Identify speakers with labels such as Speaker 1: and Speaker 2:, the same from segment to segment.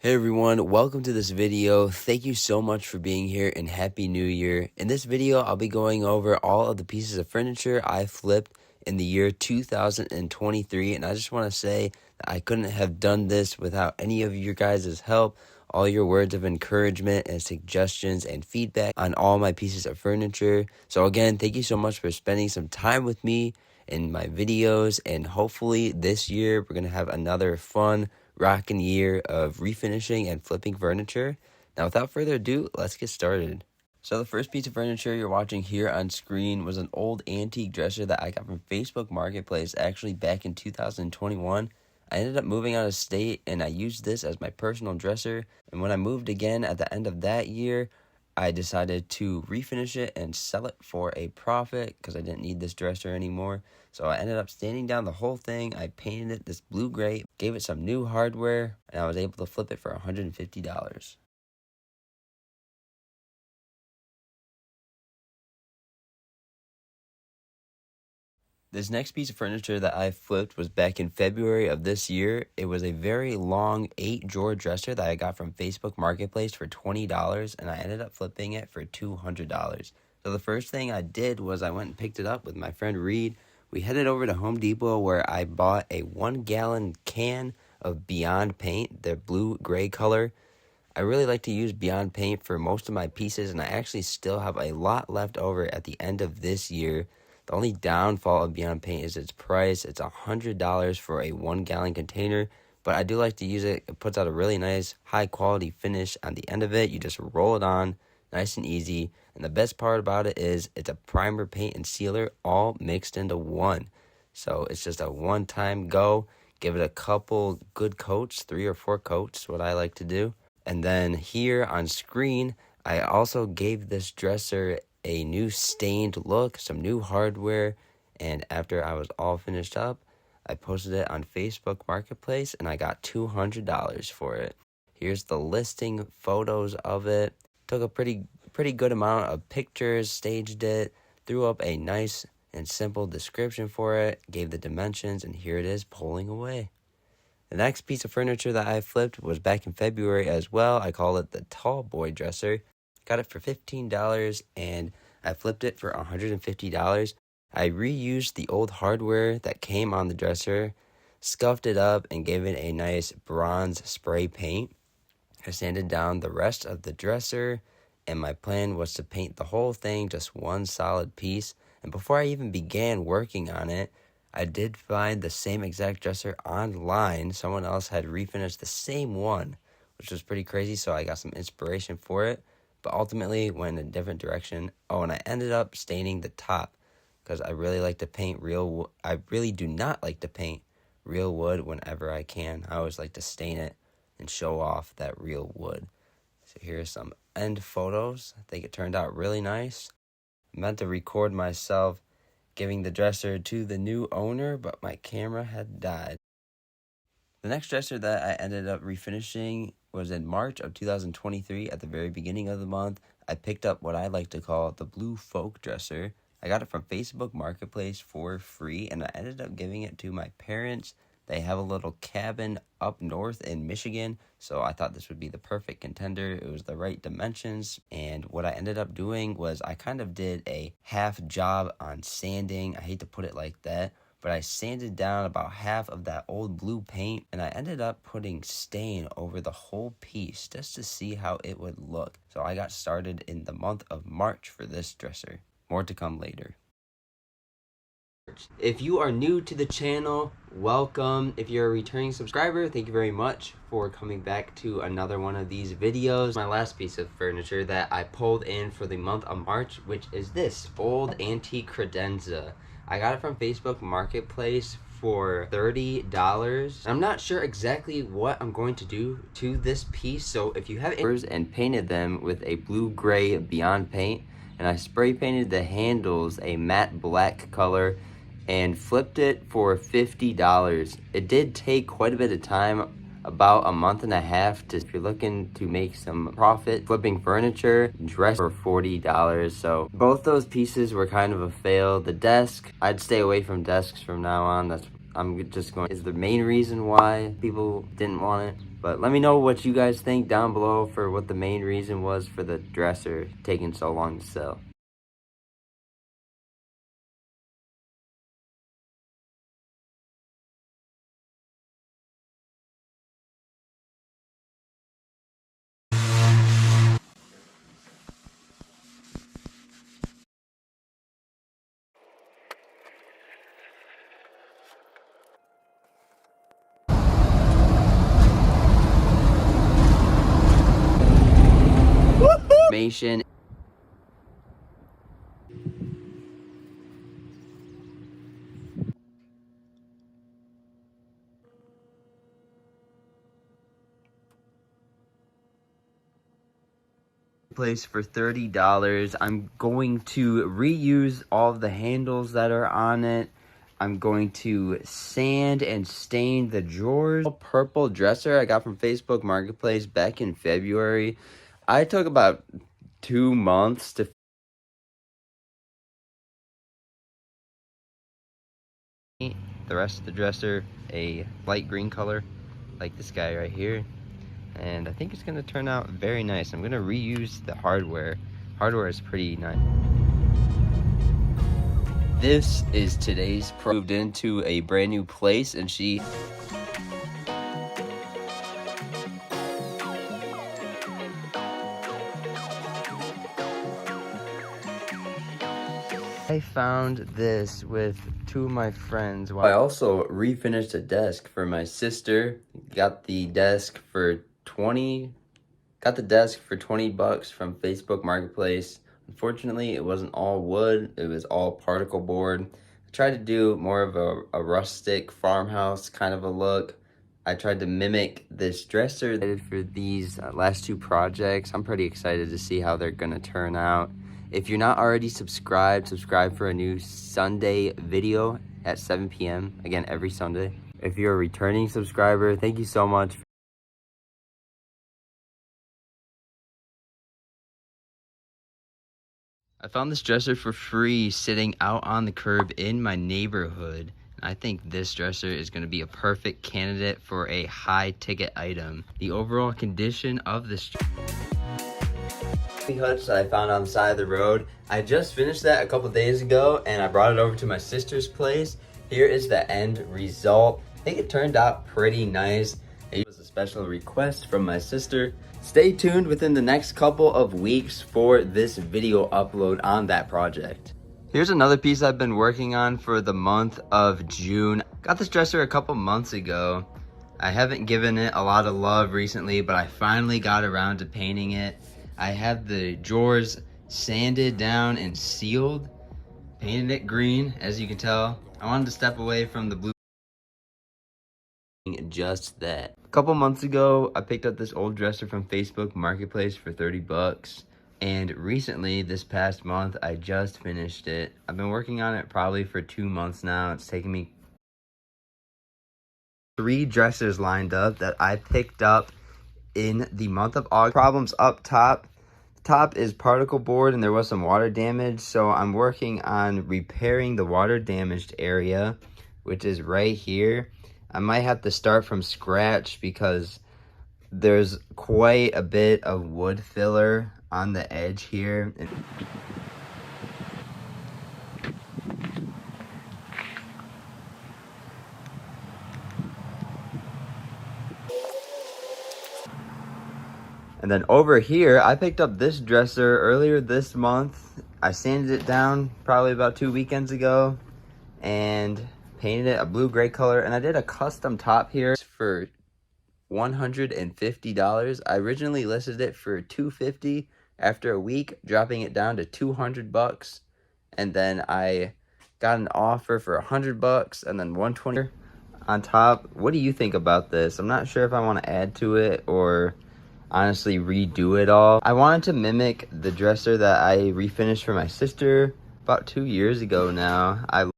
Speaker 1: Hey everyone, welcome to this video. Thank you so much for being here and Happy New Year. In this video, I'll be going over all of the pieces of furniture I flipped in the year 2023. And I just want to say that I couldn't have done this without any of your guys' help. All your words of encouragement and suggestions and feedback on all my pieces of furniture. So again, thank you so much for spending some time with me in my videos. And hopefully this year, we're going to have another fun rockin' year of refinishing and flipping furniture. Now, without further ado, let's get started. So the first piece of furniture you're watching here on screen was an old antique dresser that I got from Facebook Marketplace actually back in 2021. I ended up moving out of state and I used this as my personal dresser. And when I moved again at the end of that year, I decided to refinish it and sell it for a profit because I didn't need this dresser anymore. So I ended up sanding down the whole thing. I painted it this blue-gray, gave it some new hardware, and I was able to flip it for $150. This next piece of furniture that I flipped was back in February of this year. It was a very long 8-drawer dresser that I got from Facebook Marketplace for $20, and I ended up flipping it for $200. So the first thing I did was I went and picked it up with my friend Reed. We headed over to Home Depot where I bought a 1-gallon can of Beyond Paint, their blue-gray color. I really like to use Beyond Paint for most of my pieces, and I actually still have a lot left over at the end of this year. The only downfall of Beyond Paint is its price. It's $100 for a 1-gallon container, but I do like to use it. It puts out a really nice, high-quality finish on the end of it. You just roll it on, nice and easy. And the best part about it is it's a primer, paint, and sealer all mixed into one. So it's just a one-time go. Give it a couple good coats, 3 or 4 coats, what I like to do. And then here on screen, I also gave this dresser a new stained look, some new hardware, and after I was all finished up, I posted it on Facebook Marketplace and I got $200 for it. Here's the listing photos of it. Took a pretty good amount of pictures, staged it, threw up a nice and simple description for it, gave the dimensions, and here it is pulling away. The next piece of furniture that I flipped was back in February as well. I call it the Tall Boy Dresser. Got it for $15 and I flipped it for $150. I reused the old hardware that came on the dresser, scuffed it up, and gave it a nice bronze spray paint. I sanded down the rest of the dresser, and my plan was to paint the whole thing just one solid piece. And before I even began working on it, I did find the same exact dresser online. Someone else had refinished the same one, which was pretty crazy, so I got some inspiration for it. But ultimately went in a different direction. Oh, and I ended up staining the top because I really like to paint I really do not like to paint real wood whenever I can. I always like to stain it and show off that real wood. So here's some end photos. I think it turned out really nice. I meant to record myself giving the dresser to the new owner, but my camera had died. The next dresser that I ended up refinishing was in March of 2023. At the very beginning of the month, I picked up what I like to call the Blue Folk Dresser. I got it from Facebook Marketplace for free, and I ended up giving it to my parents. They have a little cabin up north in Michigan, so I thought this would be the perfect contender. It was the right dimensions, and what I ended up doing was I kind of did a half job on sanding. I hate to put it like that, but I sanded down about half of that old blue paint, and I ended up putting stain over the whole piece just to see how it would look. So I got started in the month of March for this dresser. More to come later. If you are new to the channel, welcome. If you're a returning subscriber, thank you very much for coming back to another one of these videos. My last piece of furniture that I pulled in for the month of March, which is this old antique credenza. I got it from Facebook Marketplace for $30. I'm not sure exactly what I'm going to do to this piece, so if you have and painted them with a blue-gray Beyond Paint, and I spray painted the handles a matte black color and flipped it for $50. It did take quite a bit of time, about a month and a half, if you're looking to make some profit flipping furniture. Dress for $40. So both those pieces were kind of a fail. The desk, I'd stay away from desks from now on. That's I'm just going, is the main reason why people didn't want it. But let me know what you guys think down below for what the main reason was for the dresser taking so long to sell. Information place for $30. I'm going to reuse all of the handles that are on it. I'm going to sand and stain the drawers. Purple dresser I got from Facebook Marketplace back in February. I took about 2 months to paint the rest of the dresser a light green color, like this guy right here. And I think it's gonna turn out very nice. I'm gonna reuse the hardware. Hardware is pretty nice. This is today's pro. Moved into a brand new place and she I found this with 2 of my friends. I also refinished a desk for my sister. Got the desk for 20 bucks from Facebook Marketplace. Unfortunately, it wasn't all wood, it was all particle board. I tried to do more of a rustic farmhouse kind of a look. I tried to mimic this dresser. For these last 2 projects, I'm pretty excited to see how they're gonna turn out. If you're not already subscribed, subscribe for a new Sunday video at 7 p.m. Again, every Sunday. If you're a returning subscriber, thank you so much. I found this dresser for free sitting out on the curb in my neighborhood. I think this dresser is going to be a perfect candidate for a high ticket item. The overall condition of this hutch that I found on the side of the road, I just finished that a couple days ago and I brought it over to my sister's place. Here is the end result. I think it turned out pretty nice. It was a special request from my sister. Stay tuned within the next couple of weeks for this video upload on that project. Here's another piece I've been working on for the month of June. Got this dresser a couple months ago. I haven't given it a lot of love recently, but I finally got around to painting it. I have the drawers sanded down and sealed, painted it green, as you can tell. I wanted to step away from the blue. Just that. A couple months ago, I picked up this old dresser from Facebook Marketplace for 30 bucks. And recently, this past month, I just finished it. I've been working on it probably for 2 months now. It's taken me 3 dressers lined up that I picked up in the month of August. Problems up top. The top is particle board and there was some water damage. So I'm working on repairing the water damaged area, which is right here. I might have to start from scratch because there's quite a bit of wood filler on the edge here. And then over here, I picked up this dresser earlier this month. I sanded it down probably about 2 weekends ago and painted it a blue-gray color. And I did a custom top here for $150. I originally listed it for $250 after a week, dropping it down to 200 bucks. And then I got an offer for 100 bucks and then 120 on top. What do you think about this? I'm not sure if I want to add to it or honestly redo it all. I wanted to mimic the dresser that I refinished for my sister about 2 years ago now. I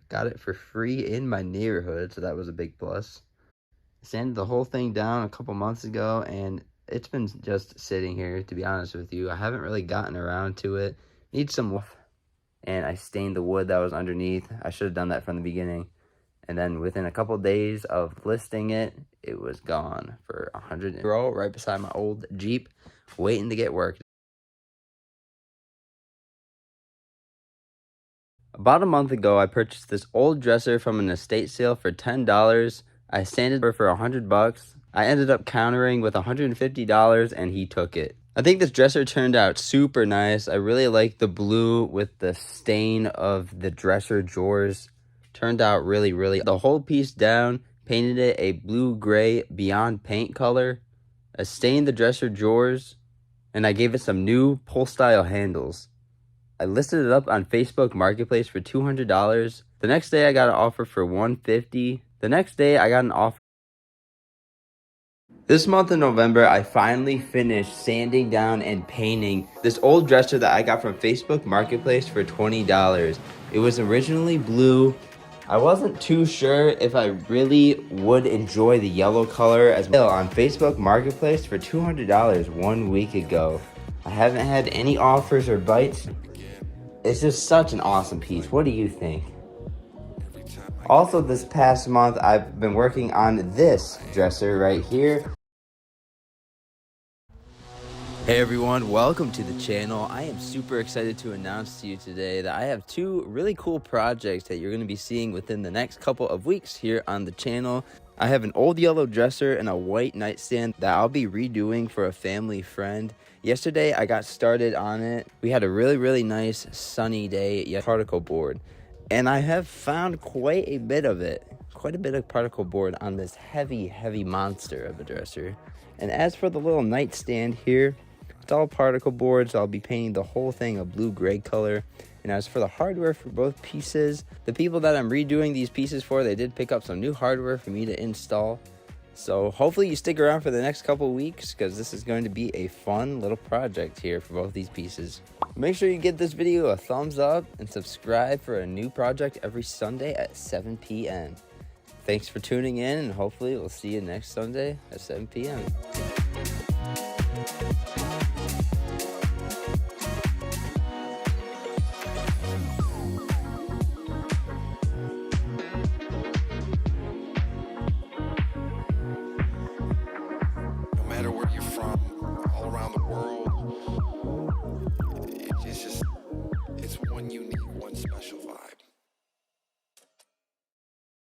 Speaker 1: got it for free in my neighborhood, so that was a big plus. Sanded the whole thing down a couple months ago and it's been just sitting here, to be honest with you. I haven't really gotten around to it. Needs some and I stained the wood that was underneath. I should have done that from the beginning. And then within a couple days of listing it, it was gone for $100 right beside my old Jeep, waiting to get worked. About a month ago, I purchased this old dresser from an estate sale for $10. I sanded it for $100. I ended up countering with $150, and he took it. I think this dresser turned out super nice. I really like the blue with the stain of the dresser drawers. Turned out really. The whole piece down, painted it a blue-gray beyond paint color. I stained the dresser drawers, and I gave it some new pull-style handles. I listed it up on Facebook Marketplace for $200. The next day I got an offer for $150. The next day I got an offer. This month in November, I finally finished sanding down and painting this old dresser that I got from Facebook Marketplace for $20. It was originally blue. I wasn't too sure if I really would enjoy the yellow color as well. On Facebook Marketplace for $200 1 week ago. I haven't had any offers or bites. It's just such an awesome piece. What do you think? Also, this past month, I've been working on this dresser right here. Hey everyone, welcome to the channel. I am super excited to announce to you today that I have two really cool projects that you're going to be seeing within the next couple of weeks here on the channel. I have an old yellow dresser and a white nightstand that I'll be redoing for a family friend. Yesterday I got started on it. We had a really nice sunny day, particle board, and I have found quite a bit of particle board on this heavy monster of a dresser. And as for the little nightstand here, it's all particle boards. I'll be painting the whole thing a blue-gray color. And as for the hardware for both pieces, the people that I'm redoing these pieces for, they did pick up some new hardware for me to install. So hopefully you stick around for the next couple weeks, because this is going to be a fun little project here for both these pieces. Make sure you give this video a thumbs up and subscribe for a new project every Sunday at 7 p.m. Thanks for tuning in, and hopefully we'll see you next Sunday at 7 p.m.
Speaker 2: No matter where you're from, all around the world, it's one unique, one special vibe.